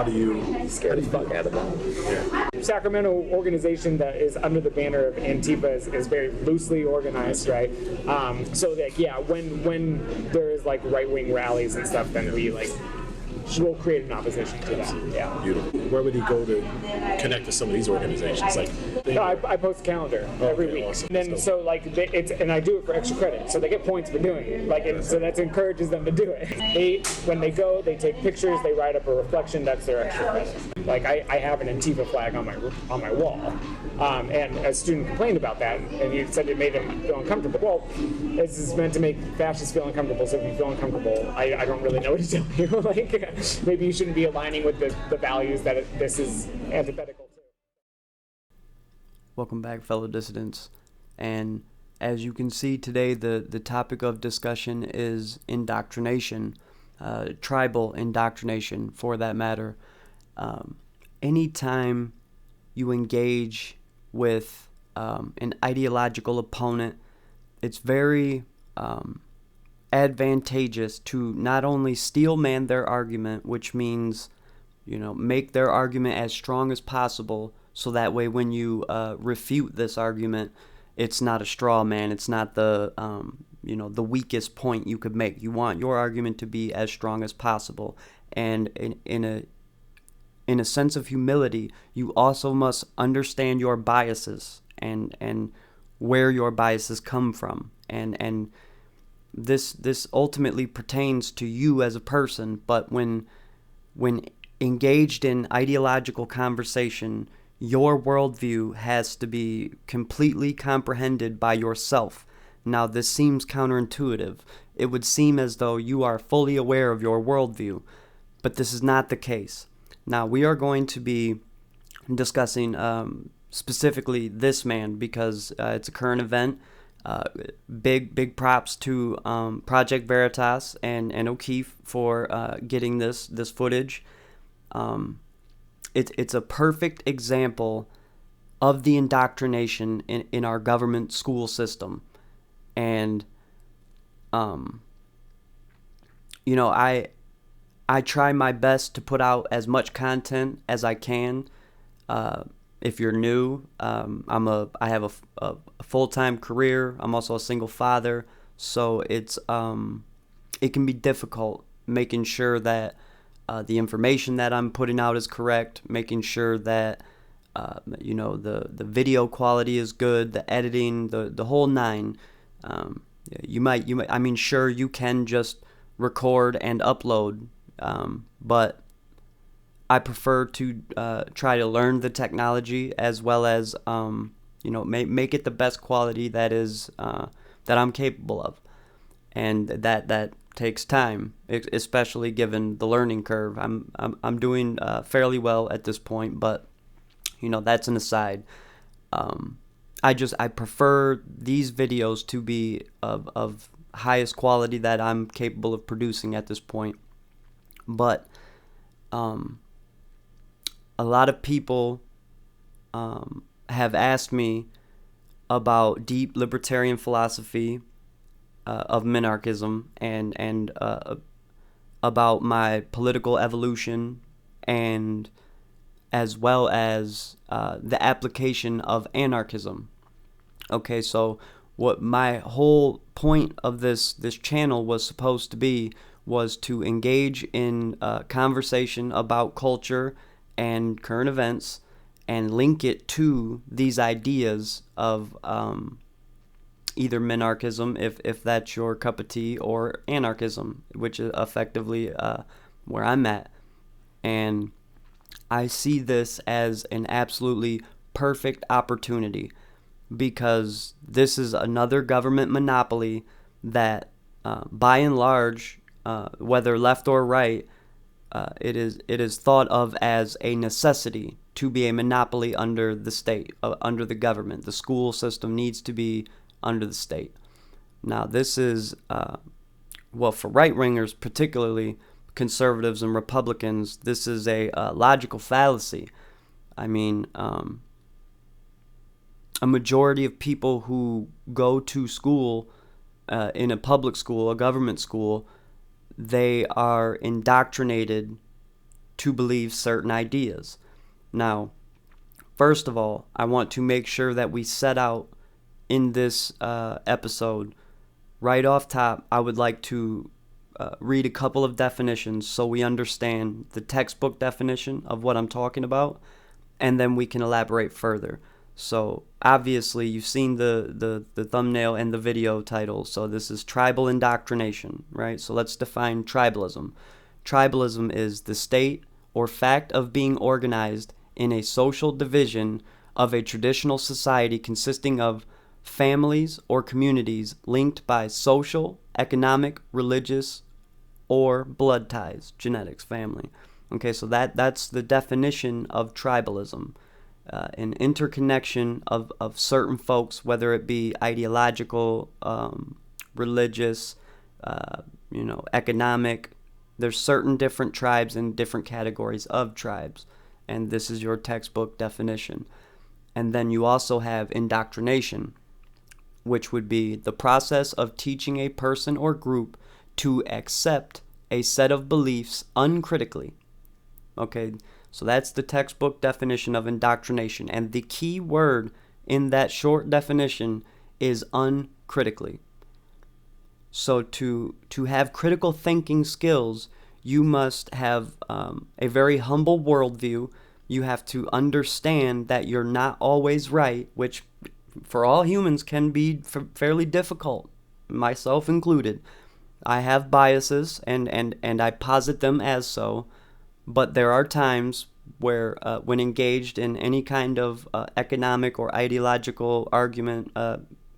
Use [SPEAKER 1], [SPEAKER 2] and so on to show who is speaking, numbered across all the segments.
[SPEAKER 1] do you
[SPEAKER 2] Scare the fuck out of them.
[SPEAKER 1] Yeah.
[SPEAKER 3] Sacramento organization that is under the banner of Antifa is very loosely organized, right? So like, yeah, when there is like right-wing rallies and stuff, then we'll create an opposition to that. Yeah.
[SPEAKER 1] Beautiful. Where would he go to connect to some of these organizations? Like,
[SPEAKER 3] No, I post a calendar every week.
[SPEAKER 1] Awesome.
[SPEAKER 3] And then so like and I do it for extra credit, so they get points for doing it. Like, and so that encourages them to do it. When they go, they take pictures, they write up a reflection. That's their extra credit. Like I have an Antifa flag on my wall, and a student complained about that, and he said it made him feel uncomfortable. Well, this is meant to make fascists feel uncomfortable. So if you feel uncomfortable, I don't really know what to tell you. Like, maybe you shouldn't be aligning with the values that this is antithetical to.
[SPEAKER 2] Welcome back, fellow dissidents. And as you can see today, the topic of discussion is indoctrination, tribal indoctrination for that matter. Anytime you engage with an ideological opponent, it's very advantageous to not only steelman their argument, which means, make their argument as strong as possible, so that way when you refute this argument, it's not a straw man, it's not the the weakest point you could make. You want your argument to be as strong as possible, and in a sense of humility, you also must understand your biases and where your biases come from, and this ultimately pertains to you as a person. But when engaged in ideological conversation, your worldview has to be completely comprehended by yourself. Now, this seems counterintuitive. It would seem as though you are fully aware of your worldview, but this is not the case. Now, we are going to be discussing specifically this man because it's a current event. Big props to Project Veritas and O'Keefe for getting this footage. It's a perfect example of the indoctrination in our government school system. And I try my best to put out as much content as I can. If you're new, I have a full-time career. I'm also a single father, so it can be difficult making sure that the information that I'm putting out is correct, making sure that the video quality is good, the editing, the whole nine. Sure, you can just record and upload, but I prefer to try to learn the technology as well as make it the best quality that I'm capable of, and that takes time, especially given the learning curve. I'm doing fairly well at this point, but that's an aside. I prefer these videos to be of highest quality that I'm capable of producing at this point. But a lot of people have asked me about deep libertarian philosophy of minarchism and about my political evolution, and as well as the application of anarchism. Okay, so what my whole point of this channel was supposed to be was to engage in conversation about culture and current events and link it to these ideas of either minarchism, if that's your cup of tea, or anarchism, which is effectively where I'm at. And I see this as an absolutely perfect opportunity, because this is another government monopoly that, by and large, whether left or right, it is thought of as a necessity to be a monopoly under the state, under the government. The school system needs to be under the state. Now, this is, for right-wingers, particularly conservatives and Republicans, this is a logical fallacy. I mean, a majority of people who go to school, in a public school, a government school, they are indoctrinated to believe certain ideas. Now, first of all, I want to make sure that we set out in this episode, right off top, I would like to read a couple of definitions so we understand the textbook definition of what I'm talking about, and then we can elaborate further. So obviously you've seen the thumbnail and the video title. So this is tribal indoctrination, right? So let's define tribalism. Tribalism is the state or fact of being organized in a social division of a traditional society consisting of families or communities linked by social, economic, religious, or blood ties, genetics, family. Okay, so that's the definition of tribalism. An interconnection of certain folks, whether it be ideological, religious, economic. There's certain different tribes and different categories of tribes, and this is your textbook definition. And then you also have indoctrination, which would be the process of teaching a person or group to accept a set of beliefs uncritically. Okay, so that's the textbook definition of indoctrination. And the key word in that short definition is uncritically. So to have critical thinking skills, you must have a very humble worldview. You have to understand that you're not always right, which for all humans can be fairly difficult, myself included. I have biases, and I posit them as so. But there are times where, when engaged in any kind of economic or ideological argument,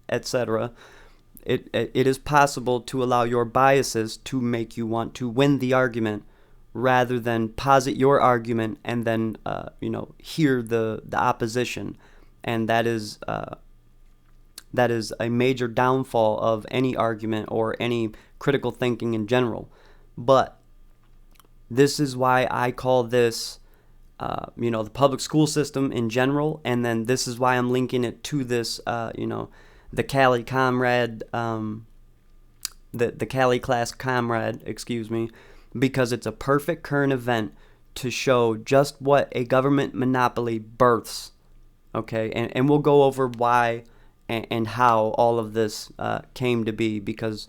[SPEAKER 2] etc., it is possible to allow your biases to make you want to win the argument, rather than posit your argument and then hear the opposition, and that is a major downfall of any argument or any critical thinking in general. But this is why I call this, the public school system in general, and then this is why I'm linking it to this, the Cali Comrade, the Cali class Comrade, because it's a perfect current event to show just what a government monopoly births, okay? And we'll go over why and how all of this came to be, because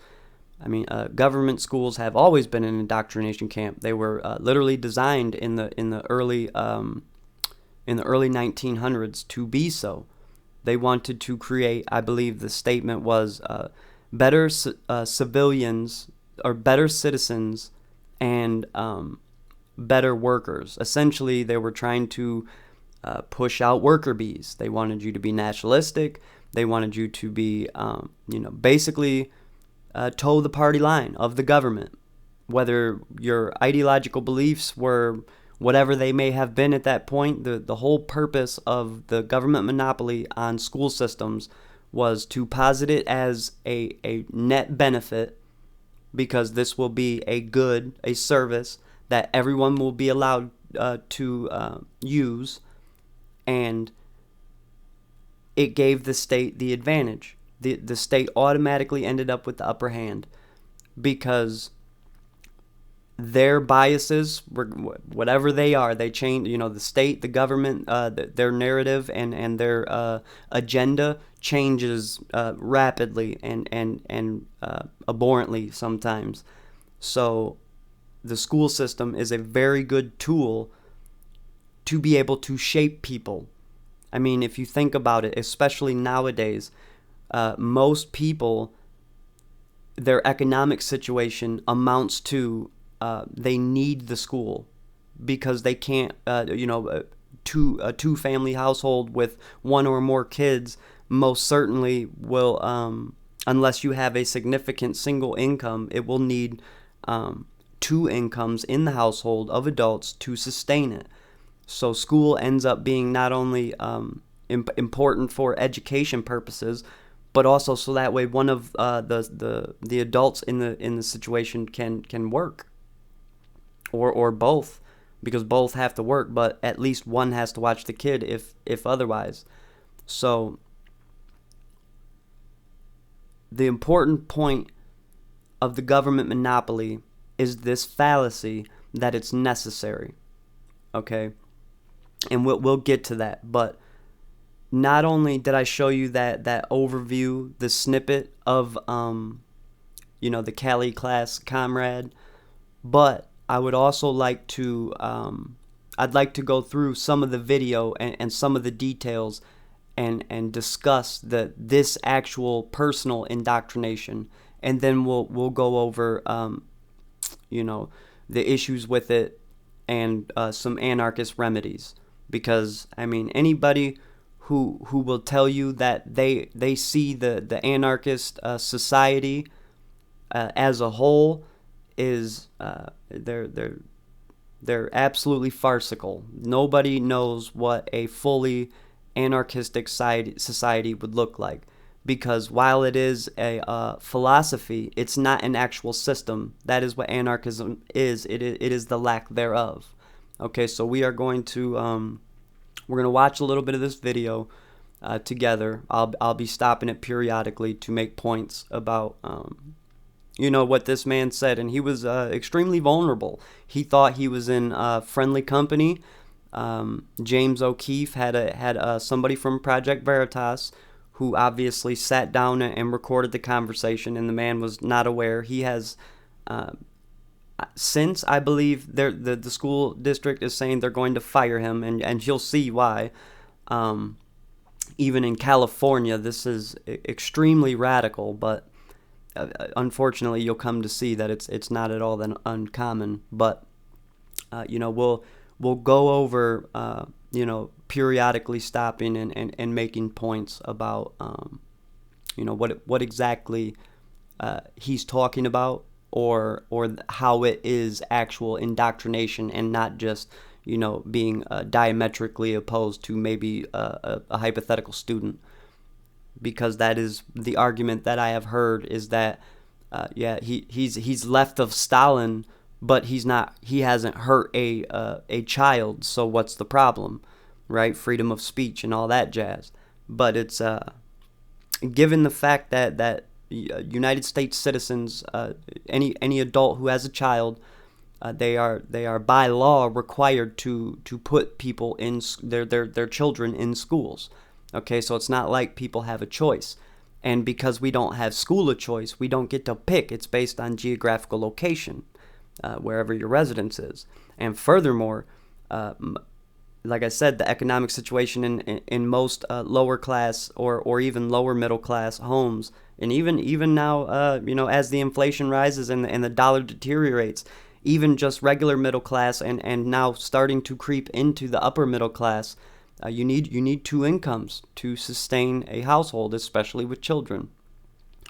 [SPEAKER 2] government schools have always been an indoctrination camp. They were literally designed in the early 1900s to be so. They wanted to create, I believe the statement was, better civilians or better citizens and better workers. Essentially, they were trying to push out worker bees. They wanted you to be nationalistic. They wanted you to be, basically toe the party line of the government, whether your ideological beliefs were whatever they may have been at that point. The whole purpose of the government monopoly on school systems was to posit it as a net benefit, because this will be a service that everyone will be allowed to use, and it gave the state the advantage. The state automatically ended up with the upper hand, because their biases, whatever they are, they change. The state, the government, their narrative and their agenda changes rapidly and abhorrently sometimes. So the school system is a very good tool to be able to shape people. If you think about it, especially nowadays, most people, their economic situation amounts to they need the school, because they can't, a two-family household with one or more kids most certainly will, unless you have a significant single income, it will need two incomes in the household of adults to sustain it. So school ends up being not only important for education purposes, but also so that way one of the adults in the situation can work, or both, because both have to work, but at least one has to watch the kid if otherwise. So the important point of the government monopoly is this fallacy that it's necessary. okay? And we'll get to that. But not only did I show you that overview, the snippet of the Cali class Comrade, but I would also like to I'd like to go through some of the video and some of the details and discuss this actual personal indoctrination, and then we'll go over the issues with it and some anarchist remedies, because I mean anybody who will tell you that they see the anarchist society as a whole is they're absolutely farcical. Nobody knows what a fully anarchistic society would look like, because while it is a philosophy, it's not an actual system. That is what anarchism is. It is the lack thereof. Okay, so we are going to we're going to watch a little bit of this video together. I'll be stopping it periodically to make points about what this man said, and he was extremely vulnerable. He thought he was in friendly company. James O'Keefe had somebody from Project Veritas who obviously sat down and recorded the conversation, and the man was not aware. He has since, I believe, the school district is saying they're going to fire him, and you'll see why. Even in California, this is extremely radical, but unfortunately, you'll come to see that it's not at all that uncommon. But we'll go over periodically stopping and making points about what exactly he's talking about, or how it is actual indoctrination and not just being diametrically opposed to maybe a hypothetical student. Because that is the argument that I have heard, is that he's left of Stalin, but he hasn't hurt a child, so what's the problem, right? Freedom of speech and all that jazz. But it's given the fact that United States citizens, any adult who has a child, they are by law required to put people in their children in schools. Okay, so it's not like people have a choice. And because we don't have school of choice, we don't get to pick. It's based on geographical location, wherever your residence is. And furthermore, like I said, the economic situation in most lower class or even lower middle class homes, and even now, as the inflation rises and the dollar deteriorates, even just regular middle class and now starting to creep into the upper middle class, you need two incomes to sustain a household, especially with children.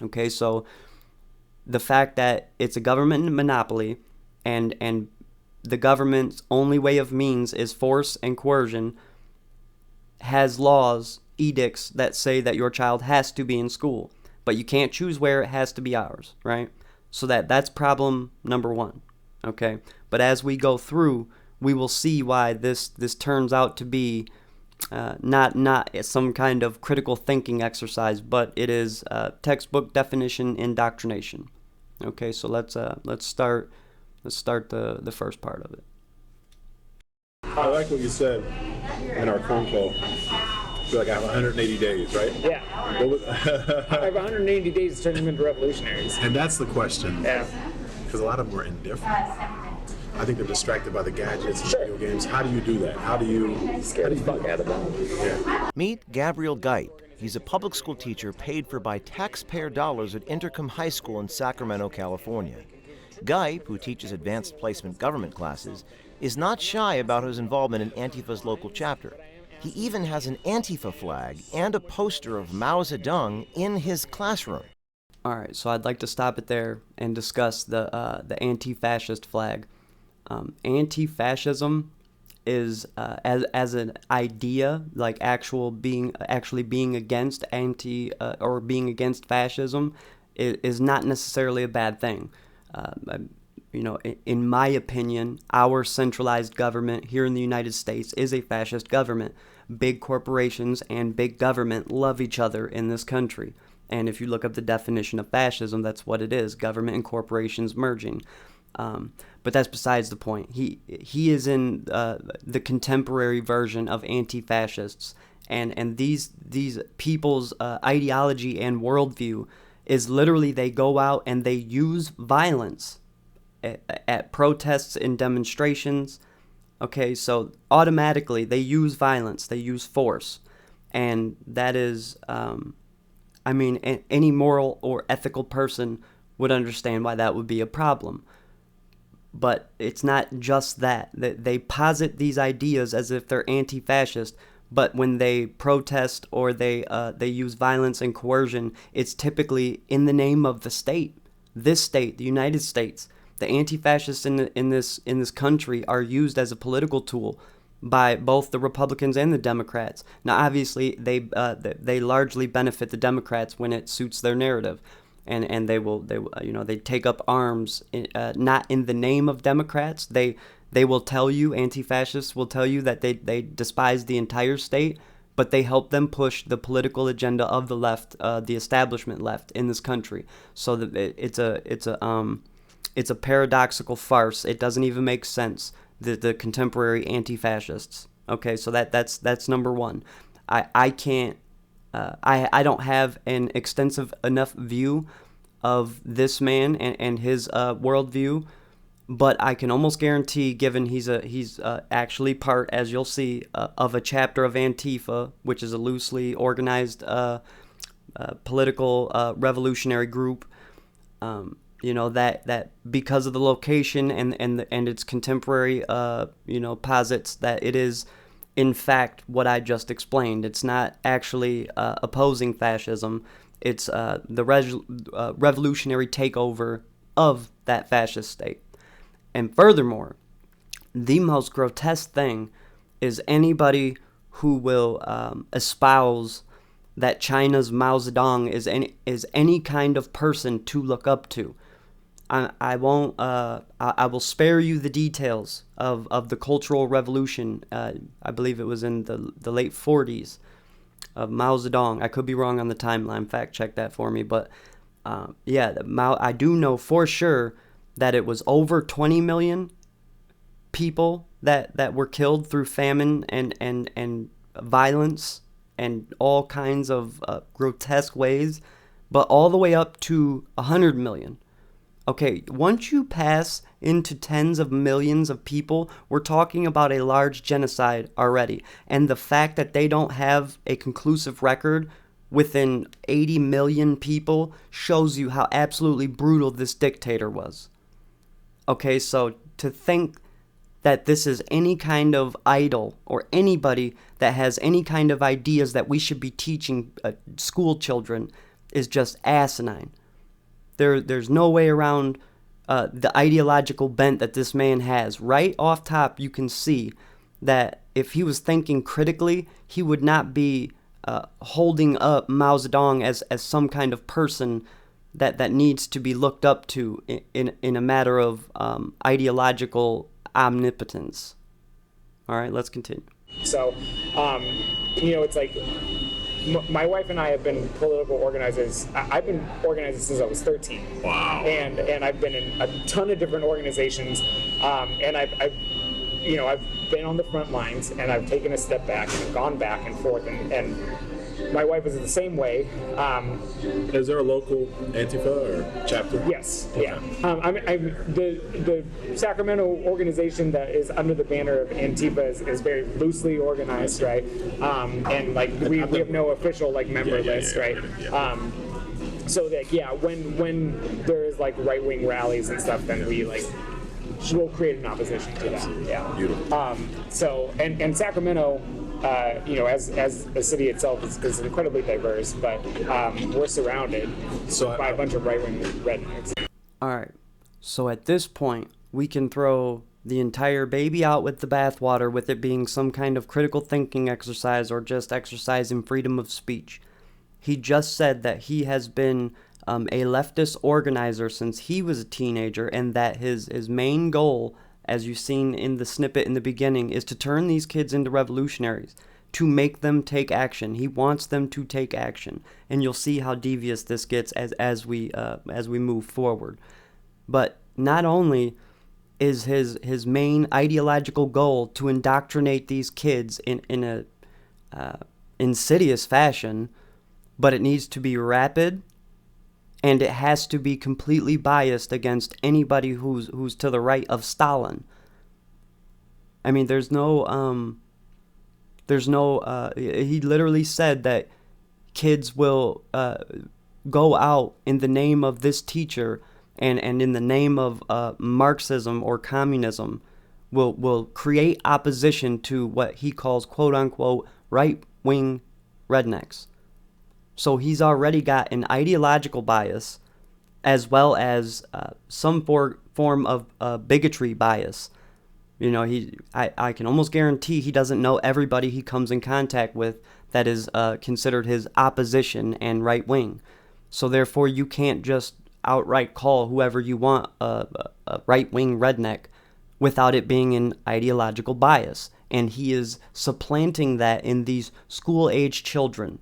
[SPEAKER 2] Okay, so the fact that it's a government monopoly, and the government's only way of means is force and coercion, has laws, edicts that say that your child has to be in school, but you can't choose where. It has to be ours, right? So that's problem number one. Okay, but as we go through, we will see why this turns out to be not some kind of critical thinking exercise, but it is textbook definition indoctrination. Okay, so let's start the first part of it.
[SPEAKER 1] I like what you said in our phone call. I feel like I have 180 days, right?
[SPEAKER 3] Yeah. I have 180 days to turn them into revolutionaries.
[SPEAKER 1] And that's the question.
[SPEAKER 3] Yeah.
[SPEAKER 1] Because a lot of them are indifferent. I think they're distracted by the gadgets and video games. How do you do that? How do you
[SPEAKER 3] scare the fuck out of them?
[SPEAKER 1] Yeah.
[SPEAKER 4] Meet Gabriel Geit. He's a public school teacher paid for by taxpayer dollars at Intercom High School in Sacramento, California. Geit, who teaches advanced placement government classes, is not shy about his involvement in Antifa's local chapter. He even has an Antifa flag and a poster of Mao Zedong in his classroom.
[SPEAKER 2] All right, so I'd like to stop it there and discuss the anti-fascist flag. Anti-fascism is as an idea, like actually being against or being against fascism, is not necessarily a bad thing. In my opinion, our centralized government here in the United States is a fascist government. Big corporations and big government love each other in this country. And if you look up the definition of fascism, that's what it is: government and corporations merging. But that's besides the point. He is in the contemporary version of anti-fascists, and these people's ideology and worldview is literally they go out and they use violence at protests and demonstrations. Okay, so automatically they use violence, they use force, and that is, any moral or ethical person would understand why that would be a problem. But it's not just that. They posit these ideas as if they're anti-fascist, but when they protest or they use violence and coercion, it's typically in the name of the state. This state, the United States. The anti-fascists in this country are used as a political tool by both the Republicans and the Democrats. Now, obviously, they largely benefit the Democrats when it suits their narrative, and they take up arms not in the name of Democrats. They will tell you, anti-fascists will tell you that they despise the entire state, but they help them push the political agenda of the left, the establishment left in this country. So that it's a paradoxical farce. It doesn't even make sense. The contemporary anti-fascists. Okay, so that's number one. I can't. I don't have an extensive enough view of this man and his worldview, but I can almost guarantee, given he's actually part, as you'll see, of a chapter of Antifa, which is a loosely organized political revolutionary group. That because of the location and its contemporary posits that it is in fact what I just explained. It's not actually opposing fascism. It's the revolutionary takeover of that fascist state. And furthermore, the most grotesque thing is anybody who will espouse that China's Mao Zedong is any kind of person to look up to. I won't. I will spare you the details of the Cultural Revolution. I believe it was in the late 40s of Mao Zedong. I could be wrong on the timeline. Fact check that for me. But Mao. I do know for sure that it was over 20 million people that were killed through famine and violence and all kinds of grotesque ways, but all the way up to 100 million. Okay, once you pass into tens of millions of people, we're talking about a large genocide already. And the fact that they don't have a conclusive record within 80 million people shows you how absolutely brutal this dictator was. Okay, so to think that this is any kind of idol or anybody that has any kind of ideas that we should be teaching school children is just asinine. There's no way around the ideological bent that this man has. Right off top, you can see that if he was thinking critically, he would not be holding up Mao Zedong as some kind of person that needs to be looked up to in a matter of ideological omnipotence. All right, let's continue.
[SPEAKER 3] So, it's like my wife and I have been political organizers. I've been organizing since I was 13.
[SPEAKER 1] Wow.
[SPEAKER 3] And I've been in a ton of different organizations, and I've been on the front lines, and I've taken a step back and I've gone back and forth, and my wife is the same way.
[SPEAKER 1] Is there a local Antifa or chapter?
[SPEAKER 3] Yes. Yeah. The Sacramento organization that is under the banner of Antifa is very loosely organized, right? And we have no official member list, right?
[SPEAKER 1] Yeah.
[SPEAKER 3] So when there is right wing rallies and stuff, then we'll create an opposition to that. Yeah.
[SPEAKER 1] Beautiful.
[SPEAKER 3] So Sacramento. As a city itself is incredibly diverse, but we're surrounded by a bunch of right-wing rednecks.
[SPEAKER 2] All right. So at this point, we can throw the entire baby out with the bathwater with it being some kind of critical thinking exercise or just exercising freedom of speech. He just said that he has been a leftist organizer since he was a teenager and that his main goal, as you've seen in the snippet in the beginning, is to turn these kids into revolutionaries, to make them take action. He wants them to take action, and you'll see how devious this gets as we move forward. But not only is his main ideological goal to indoctrinate these kids in a insidious fashion, but it needs to be rapid, and it has to be completely biased against anybody who's to the right of Stalin. I mean, he literally said that kids will go out in the name of this teacher and in the name of Marxism or communism will create opposition to what he calls quote-unquote right-wing rednecks. So he's already got an ideological bias as well as some form of bigotry bias. You know, I can almost guarantee he doesn't know everybody he comes in contact with that is considered his opposition and right-wing. So therefore, you can't just outright call whoever you want a right-wing redneck without it being an ideological bias. And he is supplanting that in these school-age children.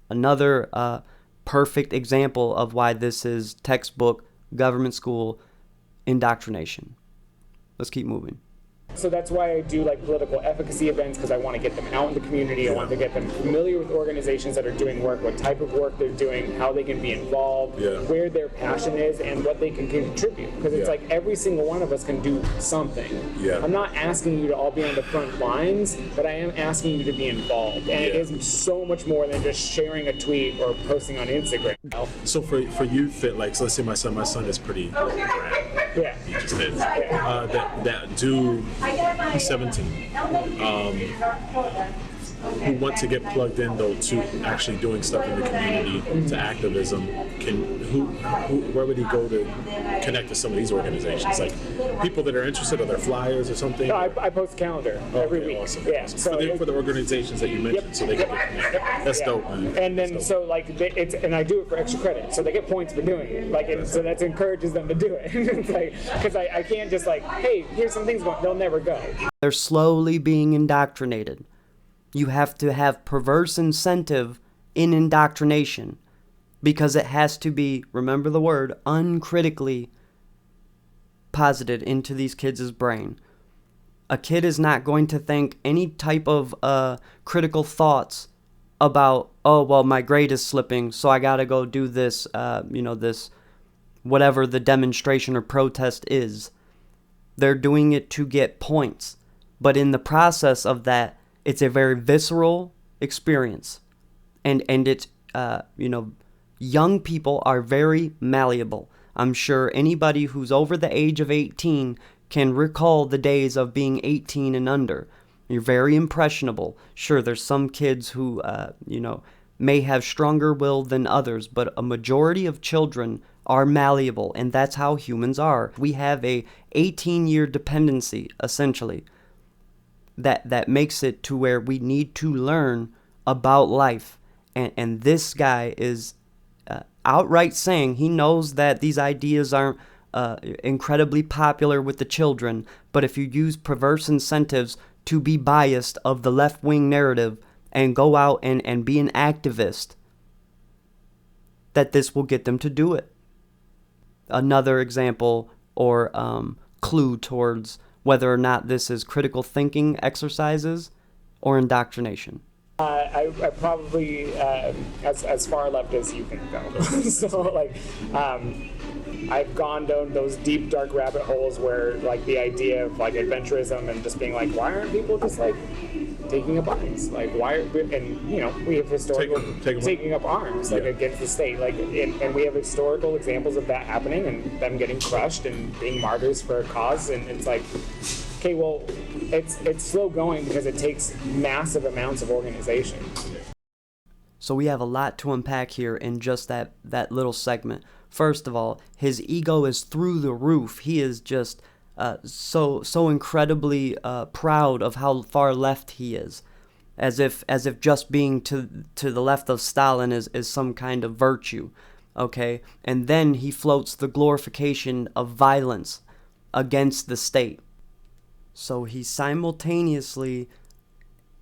[SPEAKER 2] Another perfect example of why this is textbook government school indoctrination. Let's keep moving.
[SPEAKER 3] So that's why I do like political efficacy events, because I want to get them out in the community. I want to get them familiar with organizations that are doing work, what type of work they're doing, how they can be involved, where their passion is, and what they can contribute. Because it's like every single one of us can do something. I'm not asking you to all be on the front lines, but I am asking you to be involved. And it is so much more than just sharing a tweet or posting on Instagram.
[SPEAKER 1] So for youth that, like, so let's say my son is pretty he just is that do, he's 17, who want to get plugged in though to actually doing stuff in the community, to activism, where would he go to connect to some of these organizations, like people that are interested, or their flyers or something?
[SPEAKER 3] No, I post a calendar every week.
[SPEAKER 1] Awesome.
[SPEAKER 3] So
[SPEAKER 1] for the organizations that you mentioned, so they can get connected. That's dope, man.
[SPEAKER 3] And then so like and I do it for extra credit, so they get points for doing it. Like, and so that encourages them to do it. It's like, because I can't just like, hey, here's some things going. They'll never go.
[SPEAKER 2] They're slowly being indoctrinated. You have to have perverse incentive in indoctrination, because it has to be, remember the word, uncritically posited into these kids' brain. A kid is not going to think any type of critical thoughts about, oh, well, my grade is slipping, so I gotta go do this, this, whatever the demonstration or protest is. They're doing it to get points. But in the process of that, it's a very visceral experience. And it's, young people are very malleable. I'm sure anybody who's over the age of 18 can recall the days of being 18 and under. You're very impressionable. Sure, there's some kids who, may have stronger will than others, but a majority of children are malleable, and that's how humans are. We have a 18-year dependency, essentially, that makes it to where we need to learn about life. And this guy is outright saying he knows that these ideas aren't incredibly popular with the children, but if you use perverse incentives to be biased of the left-wing narrative and go out and be an activist, that this will get them to do it. Another example or clue towards whether or not this is critical thinking exercises or indoctrination.
[SPEAKER 3] I probably as far left as you can go. So I've gone down those deep dark rabbit holes where like the idea of like adventurism and just being like, why aren't people just like taking up arms? Like why? We have historical taking up arms like against the state. Like and we have historical examples of that happening and them getting crushed and being martyrs for a cause. And it's like, okay, well, it's slow going because it takes massive amounts of organization.
[SPEAKER 2] So we have a lot to unpack here in just that little segment. First of all, his ego is through the roof. He is just so incredibly proud of how far left he is, as if just being to the left of Stalin is some kind of virtue. Okay, and then he floats the glorification of violence against the state. So he's simultaneously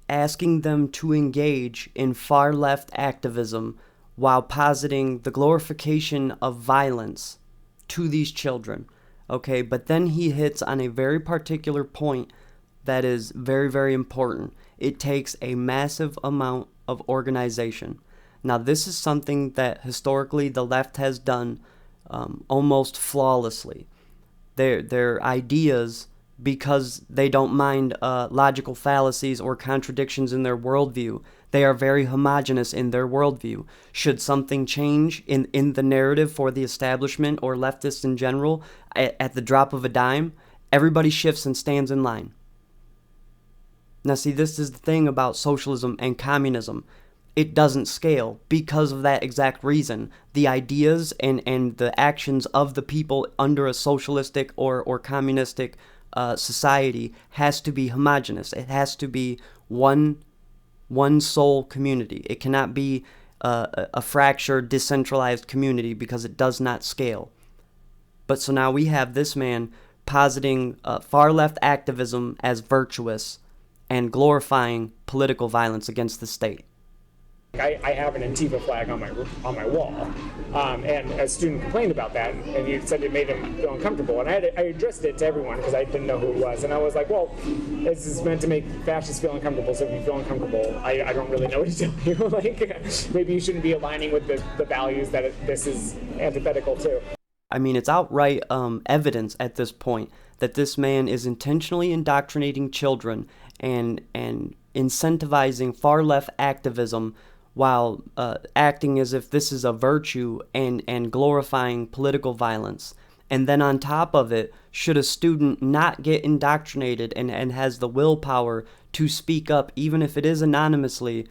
[SPEAKER 2] asking them to engage in far-left activism while positing the glorification of violence to these children. Okay, but then he hits on a very particular point that is very, very important. It takes a massive amount of organization. Now, this is something that historically the left has done almost flawlessly. Their ideas, because they don't mind logical fallacies or contradictions in their worldview, they are very homogenous in their worldview. Should something change in the narrative for the establishment or leftists in general, at the drop of a dime, everybody shifts and stands in line. Now, see, this is the thing about socialism and communism. It doesn't scale because of that exact reason. The ideas and the actions of the people under a socialistic or communistic society has to be homogenous. It has to be one sole community. It cannot be a fractured, decentralized community because it does not scale. But so now we have this man positing far left activism as virtuous and glorifying political violence against the state.
[SPEAKER 3] I have an Antifa flag on my wall, and a student complained about that, and he said it made him feel uncomfortable. And I addressed it to everyone because I didn't know who it was, and I was like, well, this is meant to make fascists feel uncomfortable. So if you feel uncomfortable, I don't really know what to tell you. Like, maybe you shouldn't be aligning with the values that this is antithetical to.
[SPEAKER 2] I mean, it's outright evidence at this point that this man is intentionally indoctrinating children and incentivizing far left activism while acting as if this is a virtue and glorifying political violence. And then on top of it, should a student not get indoctrinated and has the willpower to speak up, even if it is anonymously,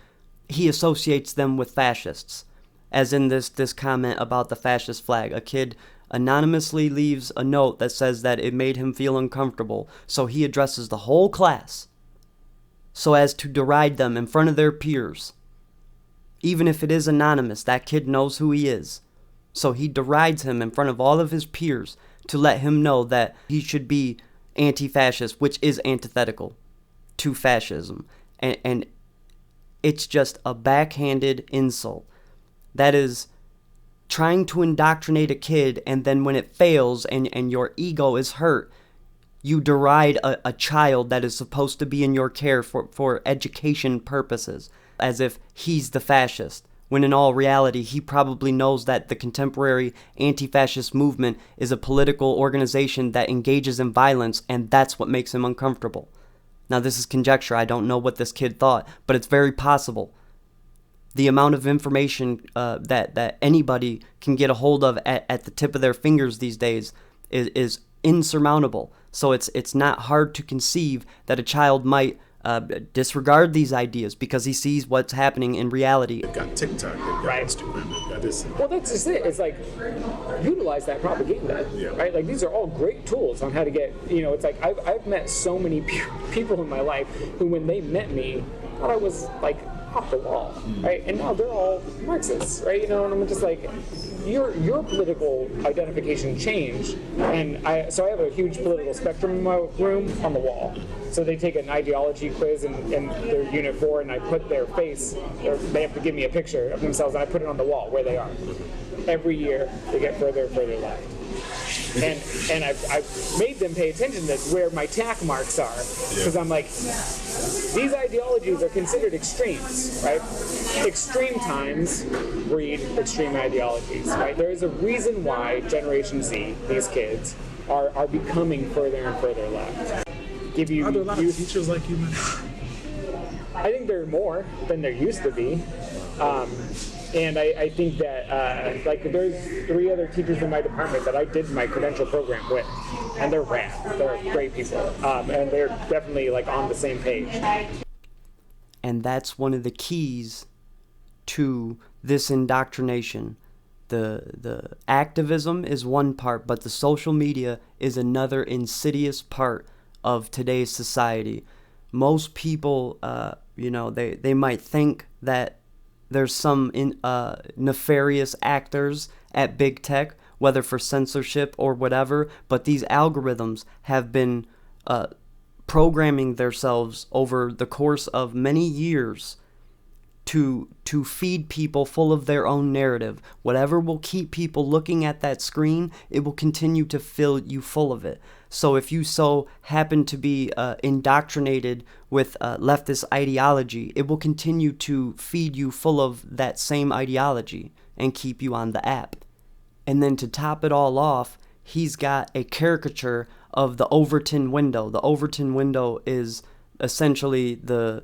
[SPEAKER 2] he associates them with fascists. As in this comment about the fascist flag. A kid anonymously leaves a note that says that it made him feel uncomfortable, so he addresses the whole class so as to deride them in front of their peers. Even if it is anonymous, that kid knows who he is. So he derides him in front of all of his peers to let him know that he should be anti-fascist, which is antithetical to fascism. And it's just a backhanded insult. That is trying to indoctrinate a kid, and then when it fails and your ego is hurt, you deride a child that is supposed to be in your care for education purposes, as if he's the fascist, when in all reality he probably knows that the contemporary anti-fascist movement is a political organization that engages in violence, and that's what makes him uncomfortable. Now, this is conjecture. I don't know what this kid thought, but it's very possible. The amount of information that anybody can get a hold of at the tip of their fingers these days is insurmountable. So it's not hard to conceive that a child might disregard these ideas because he sees what's happening in reality.
[SPEAKER 1] They've got TikTok, they've got
[SPEAKER 3] Right.
[SPEAKER 1] Instagram, they've got this.
[SPEAKER 3] Well, that's just it. It's like, utilize that propaganda,
[SPEAKER 1] Yeah.
[SPEAKER 3] right? Like, these are all great tools on how to get, it's like, I've met so many people in my life who, when they met me, thought I was, like, off the wall, right? And now they're all Marxists, right? And I'm just like, your political identification changed, and so I have a huge political spectrum in my room on the wall. So they take an ideology quiz in their Unit 4, and I put their face, or they have to give me a picture of themselves, and I put it on the wall where they are. Every year, they get further and further left. And I've made them pay attention to where my tack marks are, because I'm like, these ideologies are considered extremes, right? Extreme times breed extreme ideologies, right? There is a reason why Generation Z, these kids, are becoming further and further left. Are
[SPEAKER 1] there a lot of teachers like you, man?
[SPEAKER 3] I think there are more than there used to be. And I think that, like, there's 3 other teachers in my department that I did my credential program with, and they're rad. They're great people, and they're definitely, like, on the same page.
[SPEAKER 2] And that's one of the keys to this indoctrination. The activism is one part, but the social media is another insidious part of today's society. Most people, they might think that there's some nefarious actors at big tech, whether for censorship or whatever, but these algorithms have been programming themselves over the course of many years to feed people full of their own narrative. Whatever will keep people looking at that screen, it will continue to fill you full of it. So if you so happen to be indoctrinated with leftist ideology, it will continue to feed you full of that same ideology and keep you on the app. And then to top it all off, he's got a caricature of the Overton window. The Overton window is essentially the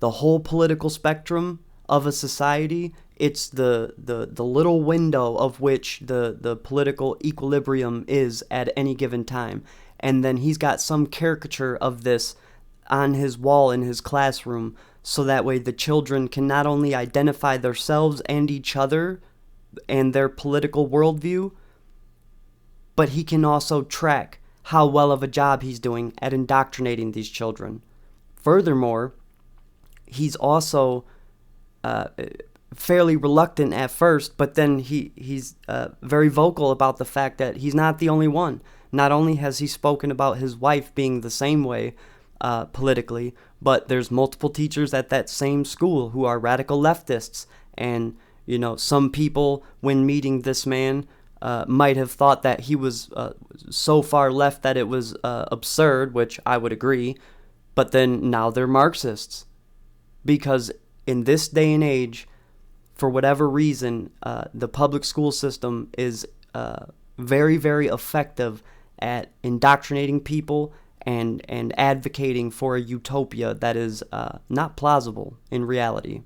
[SPEAKER 2] whole political spectrum of a society. It's the little window of which the political equilibrium is at any given time. And then he's got some caricature of this on his wall in his classroom, so that way the children can not only identify themselves and each other and their political worldview, but he can also track how well of a job he's doing at indoctrinating these children. Furthermore, he's also fairly reluctant at first, but then he's very vocal about the fact that he's not the only one. Not only has he spoken about his wife being the same way politically, but there's multiple teachers at that same school who are radical leftists. And, you know, some people, when meeting this man, might have thought that he was so far left that it was absurd, which I would agree. But then now they're Marxists. Because in this day and age, for whatever reason, the public school system is very, very effective at indoctrinating people and advocating for a utopia that is not plausible in reality.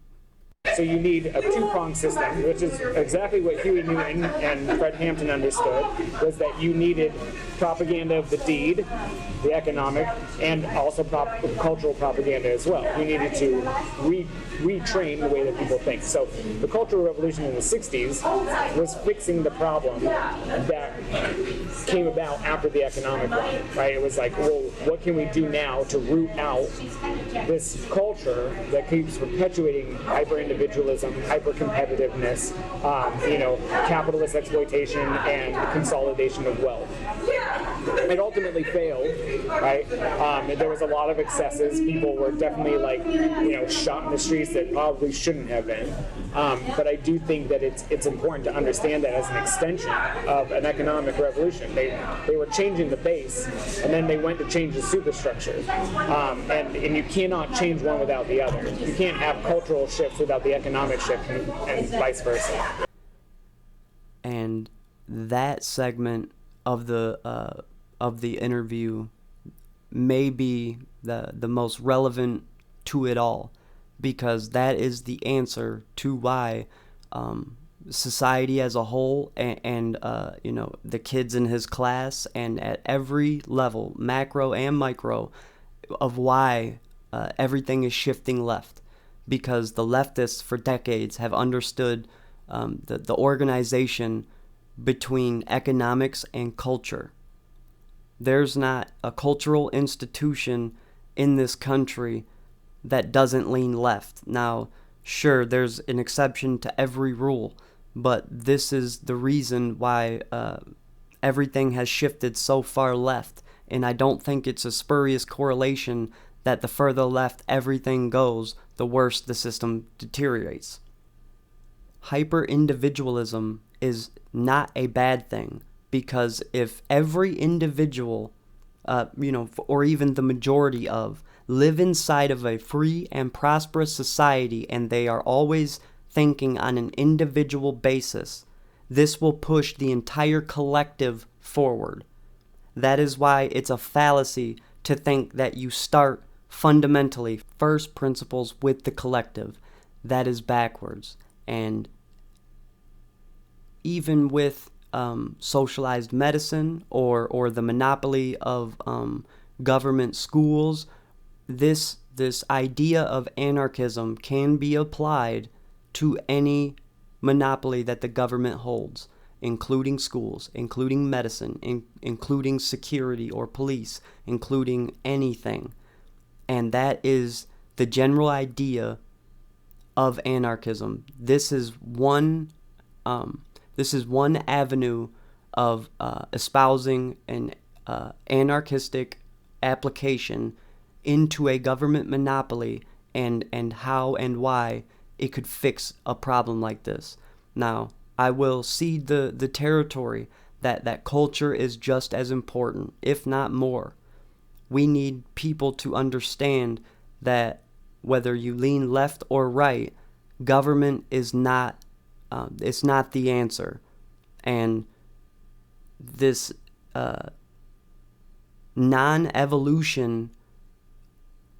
[SPEAKER 3] So you need a two-pronged system, which is exactly what Huey Newton and Fred Hampton understood, was that you needed propaganda of the deed, the economic, and also cultural propaganda as well. You needed to retrain the way that people think. So the Cultural Revolution in the 60s was fixing the problem that came about after the economic one, right? It was like, well, what can we do now to root out this culture that keeps perpetuating hyper-individualism, hyper-competitiveness, capitalist exploitation, and consolidation of wealth. It ultimately failed, right? There was a lot of excesses. People were definitely shot in the streets that probably shouldn't have been. But I do think that it's important to understand that as an extension of an economic revolution. They were changing the base, and then they went to change the superstructure. And you cannot change one without the other. You can't have cultural shifts without the economic shift, and vice versa.
[SPEAKER 2] And that segment of the interview may be the most relevant to it all, because that is the answer to why society as a whole and the kids in his class and at every level, macro and micro, of why everything is shifting left. Because the leftists for decades have understood the organization between economics and culture. There's not a cultural institution in this country that doesn't lean left. Now, sure, there's an exception to every rule, but this is the reason why everything has shifted so far left. And I don't think it's a spurious correlation that the further left everything goes, the worse the system deteriorates. Hyper-individualism is not a bad thing, because if every individual, or even the majority of, live inside of a free and prosperous society and they are always thinking on an individual basis, this will push the entire collective forward. That is why it's a fallacy to think that you start fundamentally first principles with the collective. That is backwards. And even with socialized medicine or the monopoly of government schools, this idea of anarchism can be applied to any monopoly that the government holds, including schools, including medicine, including security or police, including anything. And that is the general idea of anarchism. This is one avenue of espousing an anarchistic application into a government monopoly and how and why it could fix a problem like this. Now, I will cede the territory that culture is just as important, if not more. We need people to understand that whether you lean left or right, government is not it's not the answer. And this non-evolution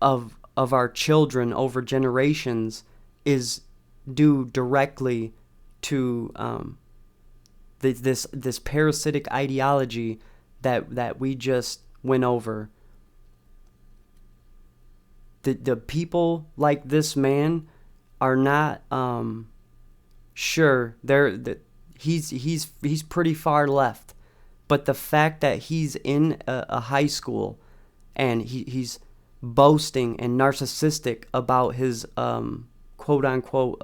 [SPEAKER 2] of our children over generations is due directly to this parasitic ideology that we just went over. The people like this man are not sure he's pretty far left, but the fact that he's in a high school and he's boasting and narcissistic about his quote unquote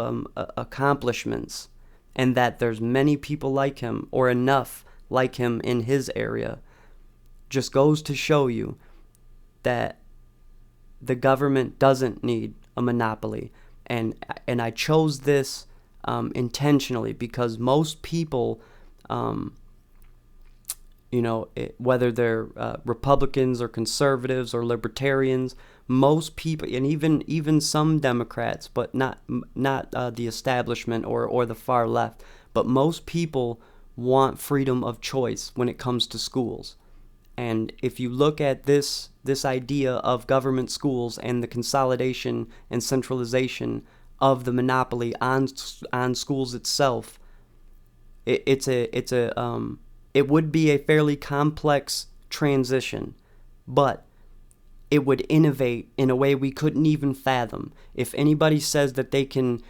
[SPEAKER 2] accomplishments, and that there's many people like him or enough like him in his area, just goes to show you that the government doesn't need a monopoly. And I chose this intentionally because most people, whether they're Republicans or conservatives or libertarians, most people, and even some Democrats, but not the establishment or the far left, but most people want freedom of choice when it comes to schools. And if you look at this idea of government schools and the consolidation and centralization of the monopoly on schools itself, it would be a fairly complex transition, but it would innovate in a way we couldn't even fathom. If anybody says that they can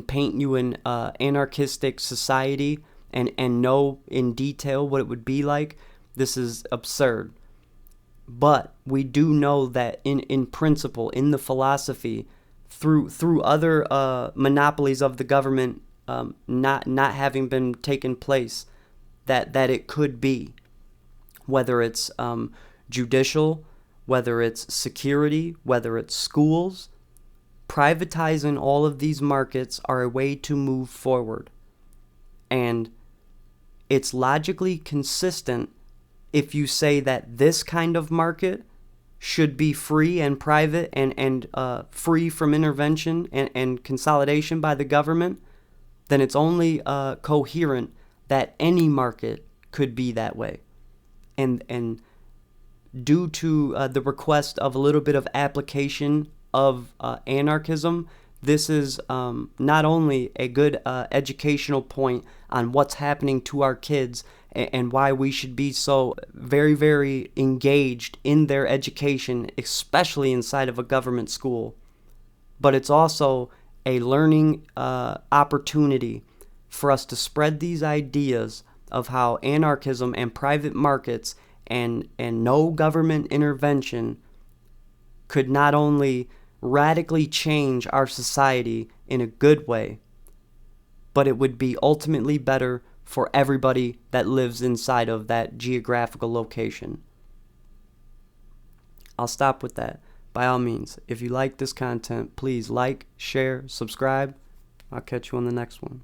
[SPEAKER 2] paint you an anarchistic society and know in detail what it would be like, this is absurd. But we do know that in principle, in the philosophy, through other monopolies of the government not having been taken place, that it could be, whether it's judicial, whether it's security, whether it's schools, privatizing all of these markets are a way to move forward. And it's logically consistent if you say that this kind of market should be free and private and free from intervention and consolidation by the government, then it's only coherent that any market could be that way. And due to the request of a little bit of application of anarchism, this is not only a good educational point on what's happening to our kids and why we should be so very, very engaged in their education, especially inside of a government school, but it's also a learning opportunity for us to spread these ideas of how anarchism and private markets and no government intervention could not only radically change our society in a good way, but it would be ultimately better for everybody that lives inside of that geographical location. I'll stop with that. By all means, if you like this content, please like, share, subscribe. I'll catch you on the next one.